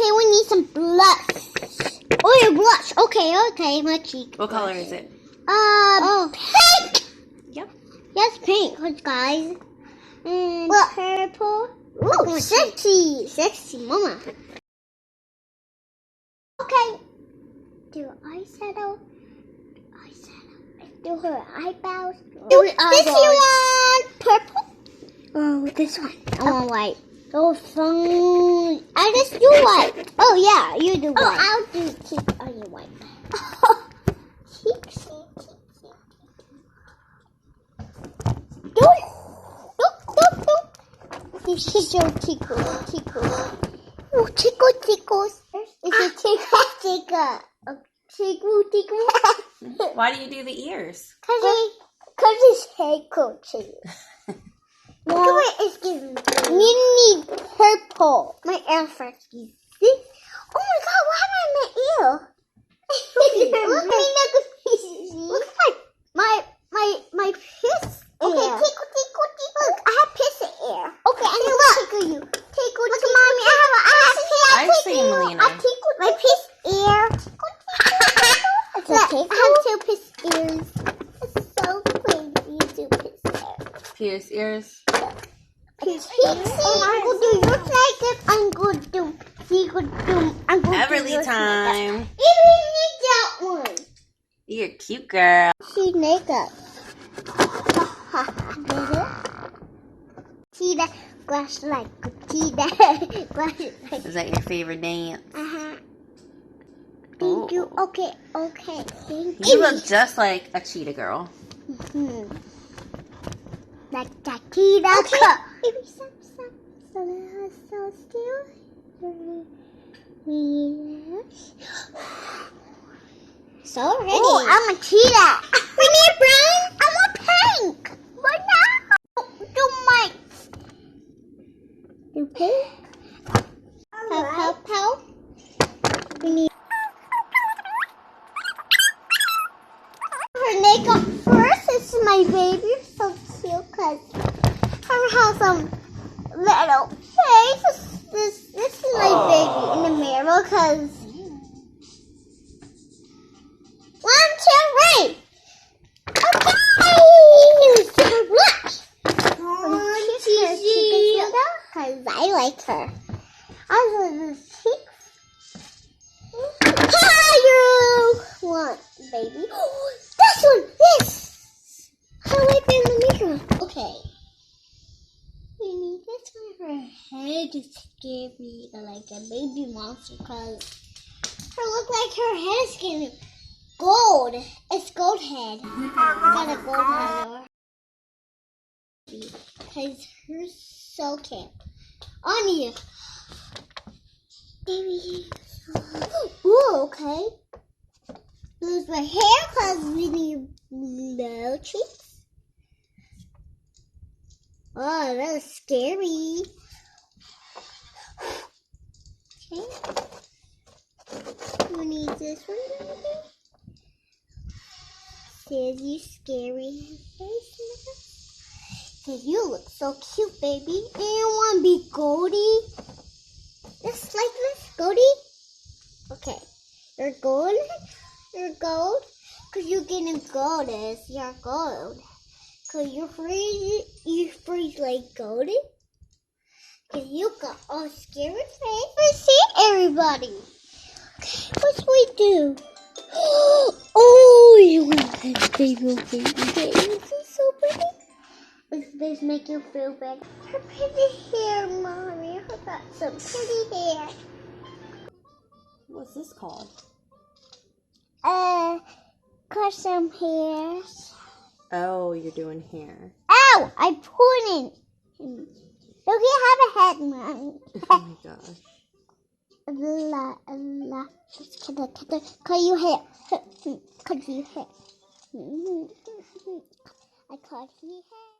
Okay, we need some blush. Oh, your blush. Okay, my cheek. What color is it? Pink. Yep. Yes, pink, guys. And purple. Ooh, sexy, mama. Okay. Do eyeshadow. Do her eyebrows. This you want purple? Oh, this one. I want white. Oh, fun. I just do white. Oh, yeah, you do white. Oh, I'll do cheek on your white. Cheek. Don't. This is your tickles. Oh, tickles. It's a tickle. Why do you do the ears? Cause it's tickle too. Look at my skin. You need purple. My ear first. Oh my god, what happened to my ear? Look like my piss. Okay, tickle. Look, I have piss ear. Okay, and look. Tickle you. Tickle. Look, mommy, I have seen Melena. I tickled my piss ear. Look, I have two piss ears. It's so crazy. Two piss ears. Pierce ears. I'm going to do Everleigh time. Even need that one. You're a cute girl. She makeup. See that glass like see that glass like. Is that your favorite dance? Thank you. Okay. Thank You look just like a cheetah girl. Like that cheetah. Okay. Baby, stop. So still. So ready. Oh, I'm a cheetah. We need brown. I want pink. But now, do my. Do pink. Pow. We need her makeup first. This is my baby. So cute, cause her has some little face. This is my baby in the mirror, cause 1, 2, 3. Okay, blush. Cause I like her. I love the cheeks. You want, baby? This one. Yes. How I in the mirror? Okay. We need this one. Her head is scary, like a baby monster, cause her look like her head is scary. Gold. It's gold head. Got a gold head. Cause her so cute. On you. Baby. Ooh, okay. Lose my hair cause we need no cheeks. Oh, that was scary. Okay. We need this one. Says you scary face. Says you look so cute, baby. And you want to be Goldie? Just like this, Goldie. Okay. You're gold. Cause you're getting gold as you're gold. Cause you freeze like Goldie. Cause you got all scary face. Let's see everybody. Okay, what should we do? Oh, you want that baby. This is so pretty. Does this make you feel bad? Her pretty hair, mommy. Her got some pretty hair. What's this called? Cut some hairs. Oh, you're doing hair. Ow! I pulled it. Look, you have a head, mommy. Oh my gosh. Just cut your hair. Cut your hair. I cut your hair.